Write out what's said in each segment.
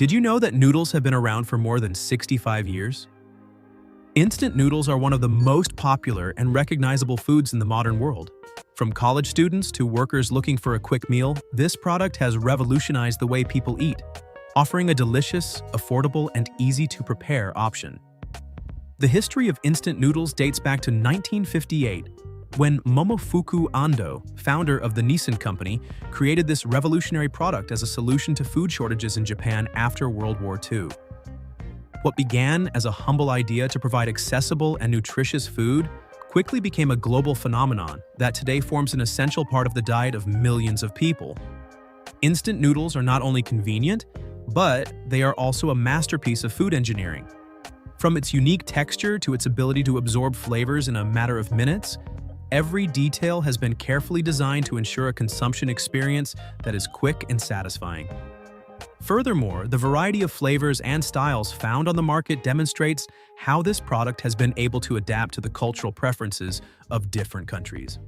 Did you know that noodles have been around for more than 65 years? Instant noodles are one of the most popular and recognizable foods in the modern world. From college students to workers looking for a quick meal, this product has revolutionized the way people eat, offering a delicious, affordable, and easy-to-prepare option. The history of instant noodles dates back to 1958, when Momofuku Ando, founder of the Nissan company, created this revolutionary product as a solution to food shortages in Japan after World War II. What began as a humble idea to provide accessible and nutritious food quickly became a global phenomenon that today forms an essential part of the diet of millions of people. Instant noodles are not only convenient, but they are also a masterpiece of food engineering. From its unique texture to its ability to absorb flavors in a matter of minutes, every detail has been carefully designed to ensure a consumption experience that is quick and satisfying. Furthermore, the variety of flavors and styles found on the market demonstrates how this product has been able to adapt to the cultural preferences of different countries.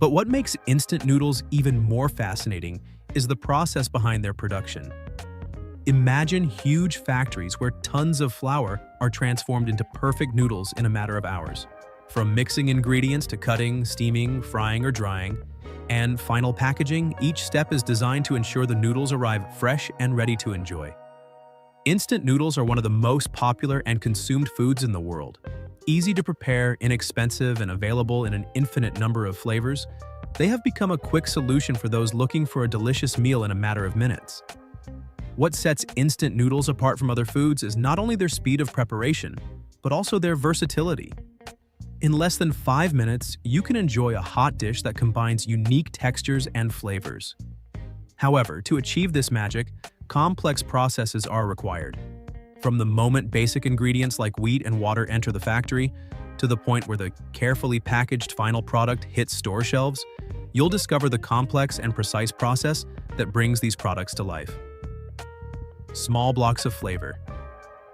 But what makes instant noodles even more fascinating is the process behind their production. Imagine huge factories where tons of flour are transformed into perfect noodles in a matter of hours. From mixing ingredients to cutting, steaming, frying, or drying, and final packaging, each step is designed to ensure the noodles arrive fresh and ready to enjoy. Instant noodles are one of the most popular and consumed foods in the world. Easy to prepare, inexpensive, and available in an infinite number of flavors, they have become a quick solution for those looking for a delicious meal in a matter of minutes. What sets instant noodles apart from other foods is not only their speed of preparation, but also their versatility. In less than 5 minutes, you can enjoy a hot dish that combines unique textures and flavors. However, to achieve this magic, complex processes are required. From the moment basic ingredients like wheat and water enter the factory, to the point where the carefully packaged final product hits store shelves, you'll discover the complex and precise process that brings these products to life. Small blocks of flavor.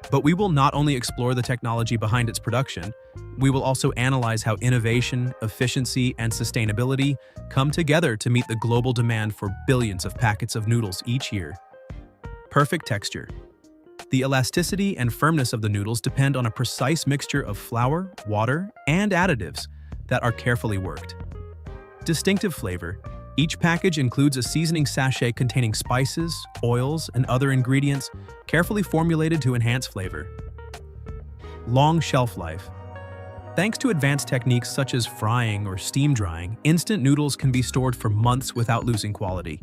But we will not only explore the technology behind its production, we will also analyze how innovation, efficiency, and sustainability come together to meet the global demand for billions of packets of noodles each year. Perfect texture. The elasticity and firmness of the noodles depend on a precise mixture of flour, water, and additives that are carefully worked. Distinctive flavor. Each package includes a seasoning sachet containing spices, oils, and other ingredients carefully formulated to enhance flavor. Long shelf life. Thanks to advanced techniques such as frying or steam drying, instant noodles can be stored for months without losing quality.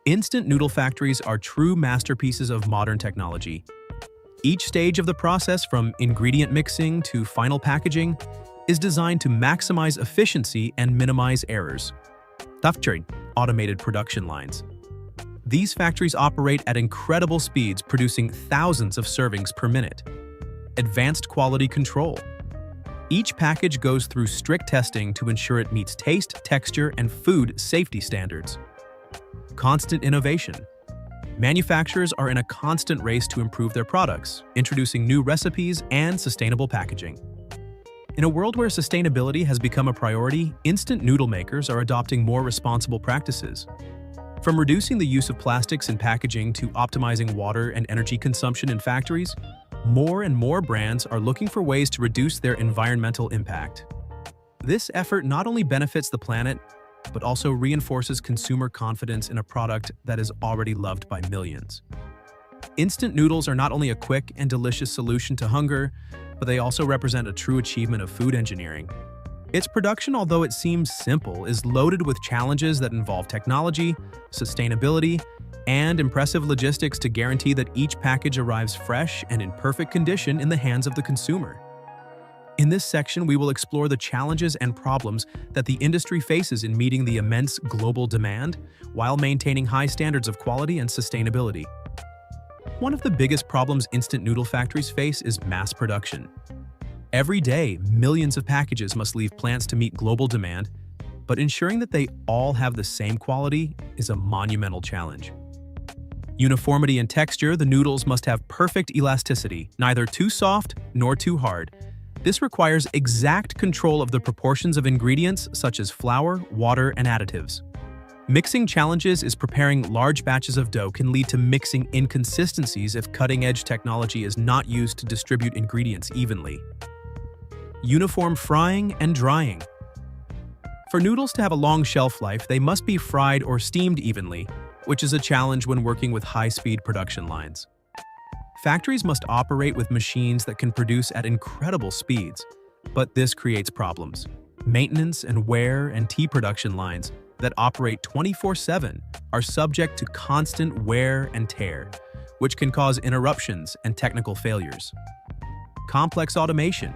Instant noodle factories are true masterpieces of modern technology. Each stage of the process, from ingredient mixing to final packaging, is designed to maximize efficiency and minimize errors. Automated production lines. These factories operate at incredible speeds, producing thousands of servings per minute. Advanced quality control. Each package goes through strict testing to ensure it meets taste, texture, and food safety standards. Constant innovation. Manufacturers are in a constant race to improve their products, introducing new recipes and sustainable packaging. In a world where sustainability has become a priority, instant noodle makers are adopting more responsible practices. From reducing the use of plastics in packaging to optimizing water and energy consumption in factories, more and more brands are looking for ways to reduce their environmental impact. This effort not only benefits the planet, but also reinforces consumer confidence in a product that is already loved by millions. Instant noodles are not only a quick and delicious solution to hunger, but they also represent a true achievement of food engineering. Its production, although it seems simple, is loaded with challenges that involve technology, sustainability, and impressive logistics to guarantee that each package arrives fresh and in perfect condition in the hands of the consumer. In this section, we will explore the challenges and problems that the industry faces in meeting the immense global demand while maintaining high standards of quality and sustainability. One of the biggest problems instant noodle factories face is mass production. Every day, millions of packages must leave plants to meet global demand, but ensuring that they all have the same quality is a monumental challenge. Uniformity in texture, the noodles must have perfect elasticity, neither too soft nor too hard. This requires exact control of the proportions of ingredients such as flour, water, and additives. Mixing challenges is preparing large batches of dough can lead to mixing inconsistencies if cutting-edge technology is not used to distribute ingredients evenly. Uniform frying and drying. For noodles to have a long shelf life, they must be fried or steamed evenly, which is a challenge when working with high-speed production lines. Factories must operate with machines that can produce at incredible speeds, but this creates problems. Maintenance and wear and tea production lines that operate 24/7 are subject to constant wear and tear, which can cause interruptions and technical failures. Complex automation.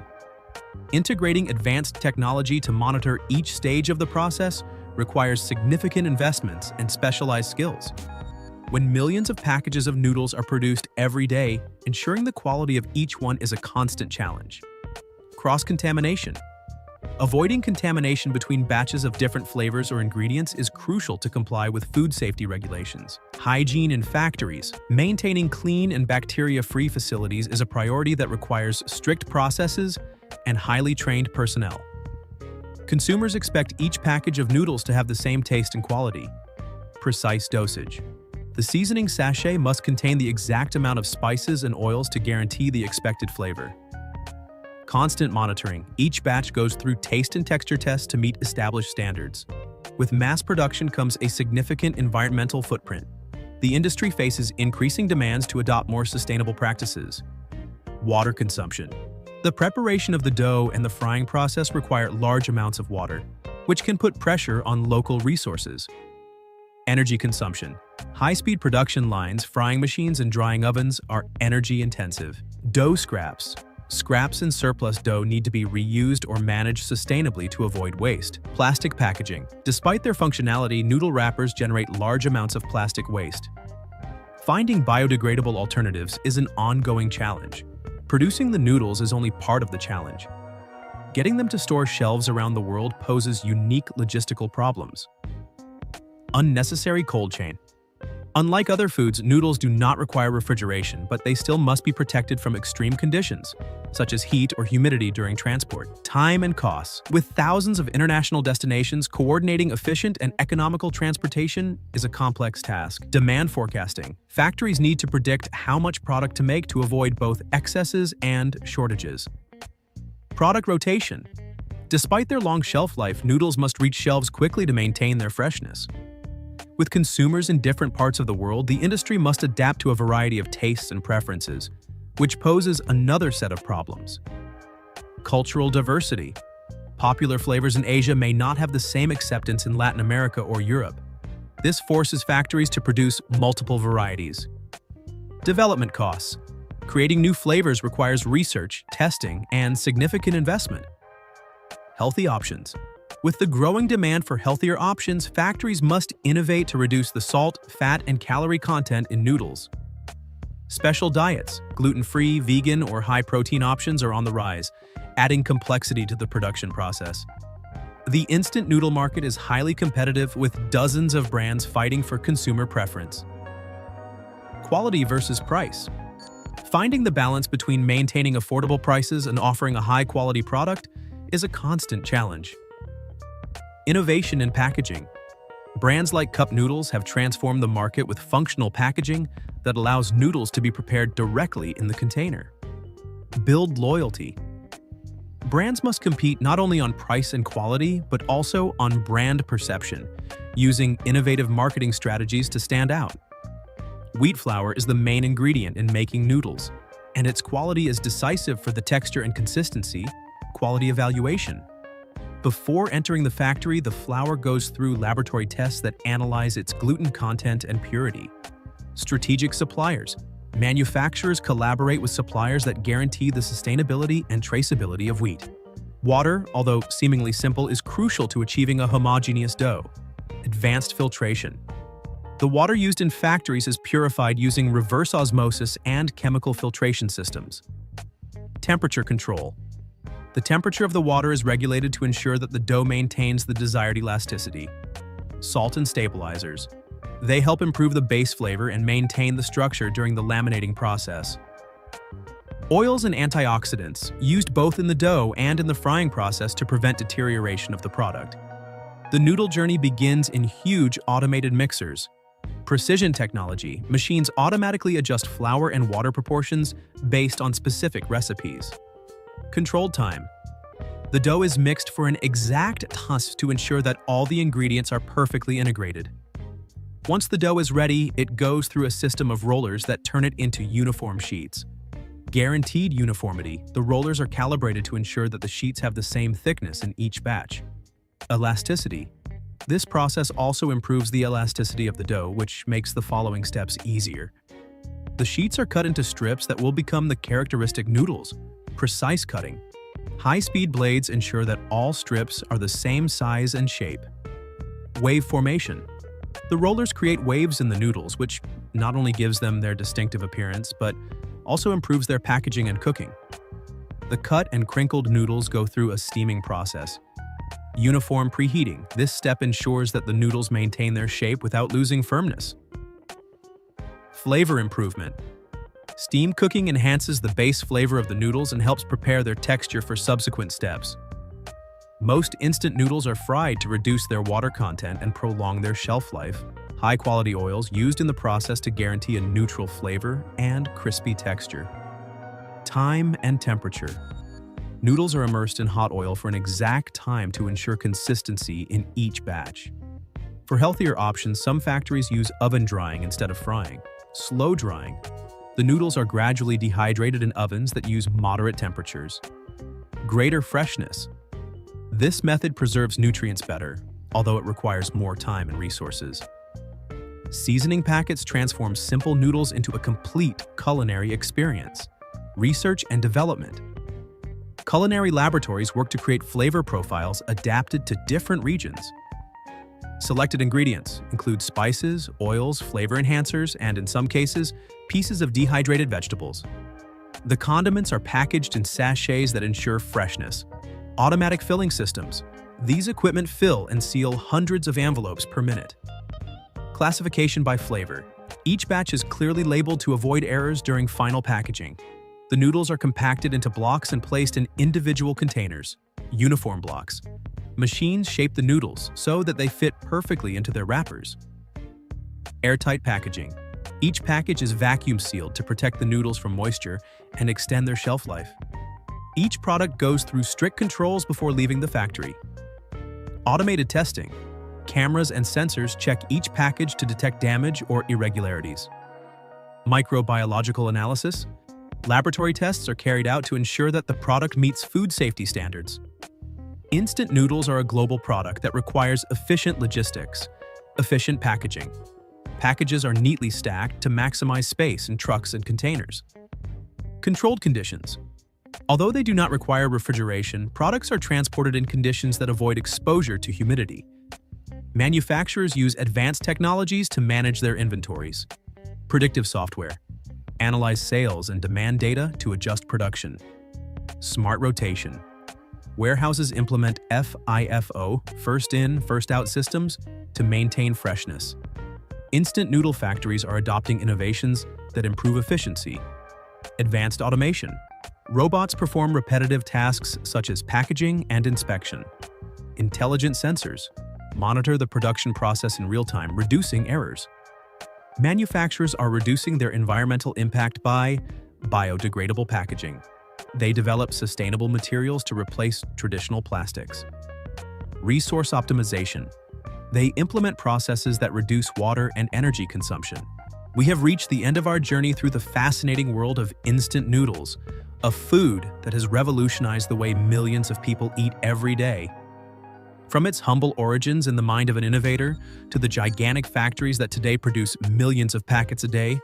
Integrating advanced technology to monitor each stage of the process requires significant investments and specialized skills. When millions of packages of noodles are produced every day, ensuring the quality of each one is a constant challenge. Cross-contamination. Avoiding contamination between batches of different flavors or ingredients is crucial to comply with food safety regulations. Hygiene in factories. Maintaining clean and bacteria-free facilities is a priority that requires strict processes and highly trained personnel. Consumers expect each package of noodles to have the same taste and quality. Precise dosage. The seasoning sachet must contain the exact amount of spices and oils to guarantee the expected flavor. Constant monitoring. Each batch goes through taste and texture tests to meet established standards. With mass production comes a significant environmental footprint. The industry faces increasing demands to adopt more sustainable practices. Water consumption. The preparation of the dough and the frying process require large amounts of water, which can put pressure on local resources. Energy consumption. High-speed production lines, frying machines, and drying ovens are energy-intensive. Dough scraps. Scraps and surplus dough need to be reused or managed sustainably to avoid waste. Plastic packaging. Despite their functionality, noodle wrappers generate large amounts of plastic waste. Finding biodegradable alternatives is an ongoing challenge. Producing the noodles is only part of the challenge. Getting them to store shelves around the world poses unique logistical problems. Unnecessary cold chain. Unlike other foods, noodles do not require refrigeration, but they still must be protected from extreme conditions, such as heat or humidity during transport. Time and costs. With thousands of international destinations, coordinating efficient and economical transportation is a complex task. Demand forecasting. Factories need to predict how much product to make to avoid both excesses and shortages. Product rotation. Despite their long shelf life, noodles must reach shelves quickly to maintain their freshness. With consumers in different parts of the world, the industry must adapt to a variety of tastes and preferences, which poses another set of problems. Cultural diversity. Popular flavors in Asia may not have the same acceptance in Latin America or Europe. This forces factories to produce multiple varieties. Development costs. Creating new flavors requires research, testing, and significant investment. Healthy options. With the growing demand for healthier options, factories must innovate to reduce the salt, fat, and calorie content in noodles. Special diets, gluten-free, vegan, or high-protein options are on the rise, adding complexity to the production process. The instant noodle market is highly competitive, with dozens of brands fighting for consumer preference. Quality versus price. Finding the balance between maintaining affordable prices and offering a high-quality product is a constant challenge. Innovation in packaging. Brands like Cup Noodles have transformed the market with functional packaging that allows noodles to be prepared directly in the container. Build loyalty. Brands must compete not only on price and quality, but also on brand perception, using innovative marketing strategies to stand out. Wheat flour is the main ingredient in making noodles, and its quality is decisive for the texture and consistency. Quality evaluation. Before entering the factory, the flour goes through laboratory tests that analyze its gluten content and purity. Strategic suppliers. Manufacturers collaborate with suppliers that guarantee the sustainability and traceability of wheat. Water, although seemingly simple, is crucial to achieving a homogeneous dough. Advanced filtration. The water used in factories is purified using reverse osmosis and chemical filtration systems. Temperature control. The temperature of the water is regulated to ensure that the dough maintains the desired elasticity. Salt and stabilizers. They help improve the base flavor and maintain the structure during the laminating process. Oils and antioxidants, used both in the dough and in the frying process to prevent deterioration of the product. The noodle journey begins in huge automated mixers. Precision technology, machines automatically adjust flour and water proportions based on specific recipes. Controlled time. The dough is mixed for an exact time to ensure that all the ingredients are perfectly integrated. Once the dough is ready, it goes through a system of rollers that turn it into uniform sheets. Guaranteed uniformity, the rollers are calibrated to ensure that the sheets have the same thickness in each batch. Elasticity. This process also improves the elasticity of the dough, which makes the following steps easier. The sheets are cut into strips that will become the characteristic noodles. Precise cutting. High-speed blades ensure that all strips are the same size and shape. Wave formation. The rollers create waves in the noodles, which not only gives them their distinctive appearance, but also improves their packaging and cooking. The cut and crinkled noodles go through a steaming process. Uniform preheating. This step ensures that the noodles maintain their shape without losing firmness. Flavor improvement. Steam cooking enhances the base flavor of the noodles and helps prepare their texture for subsequent steps. Most instant noodles are fried to reduce their water content and prolong their shelf life. High-quality oils used in the process to guarantee a neutral flavor and crispy texture. Time and temperature. Noodles are immersed in hot oil for an exact time to ensure consistency in each batch. For healthier options, some factories use oven drying instead of frying. Slow drying. The noodles are gradually dehydrated in ovens that use moderate temperatures. Greater freshness. This method preserves nutrients better, although it requires more time and resources. Seasoning packets transform simple noodles into a complete culinary experience. Research and development. Culinary laboratories work to create flavor profiles adapted to different regions. Selected ingredients include spices, oils, flavor enhancers, and in some cases, pieces of dehydrated vegetables. The condiments are packaged in sachets that ensure freshness. Automatic filling systems. These equipment fill and seal hundreds of envelopes per minute. Classification by flavor. Each batch is clearly labeled to avoid errors during final packaging. The noodles are compacted into blocks and placed in individual containers, uniform blocks. Machines shape the noodles so that they fit perfectly into their wrappers. Airtight packaging. Each package is vacuum sealed to protect the noodles from moisture and extend their shelf life. Each product goes through strict controls before leaving the factory. Automated testing. Cameras and sensors check each package to detect damage or irregularities. Microbiological analysis. Laboratory tests are carried out to ensure that the product meets food safety standards. Instant noodles are a global product that requires efficient logistics, efficient packaging. Packages are neatly stacked to maximize space in trucks and containers. Controlled conditions. Although they do not require refrigeration, products are transported in conditions that avoid exposure to humidity. Manufacturers use advanced technologies to manage their inventories. Predictive software. Analyze sales and demand data to adjust production. Smart rotation. Warehouses implement FIFO, first in, first out systems to maintain freshness. Instant noodle factories are adopting innovations that improve efficiency. Advanced automation. Robots perform repetitive tasks such as packaging and inspection. Intelligent sensors monitor the production process in real time, reducing errors. Manufacturers are reducing their environmental impact by biodegradable packaging. They develop sustainable materials to replace traditional plastics. Resource optimization. They implement processes that reduce water and energy consumption. We have reached the end of our journey through the fascinating world of instant noodles, a food that has revolutionized the way millions of people eat every day. From its humble origins in the mind of an innovator to the gigantic factories that today produce millions of packets a day,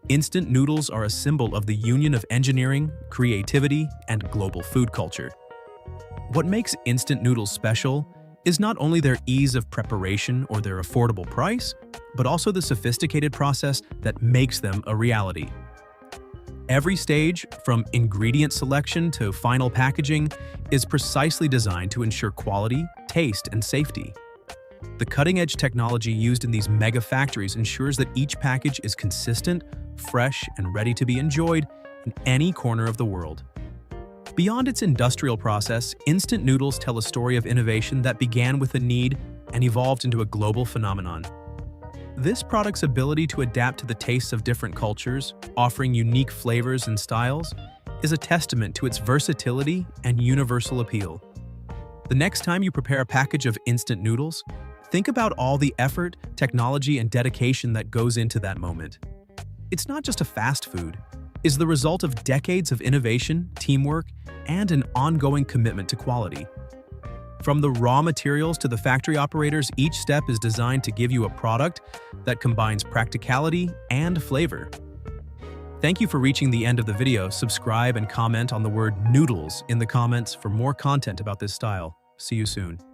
instant noodles are a symbol of the union of engineering, creativity, and global food culture. What makes instant noodles special is not only their ease of preparation or their affordable price, but also the sophisticated process that makes them a reality. Every stage, from ingredient selection to final packaging, is precisely designed to ensure quality, taste, and safety. The cutting-edge technology used in these mega factories ensures that each package is consistent, fresh, and ready to be enjoyed in any corner of the world. Beyond its industrial process, instant noodles tell a story of innovation that began with a need and evolved into a global phenomenon. This product's ability to adapt to the tastes of different cultures, offering unique flavors and styles, is a testament to its versatility and universal appeal. The next time you prepare a package of instant noodles, think about all the effort, technology, and dedication that goes into that moment. It's not just a fast food. It's the result of decades of innovation, teamwork, and an ongoing commitment to quality. From the raw materials to the factory operators, each step is designed to give you a product that combines practicality and flavor. Thank you for reaching the end of the video. Subscribe and comment on the word noodles in the comments for more content about this style. See you soon.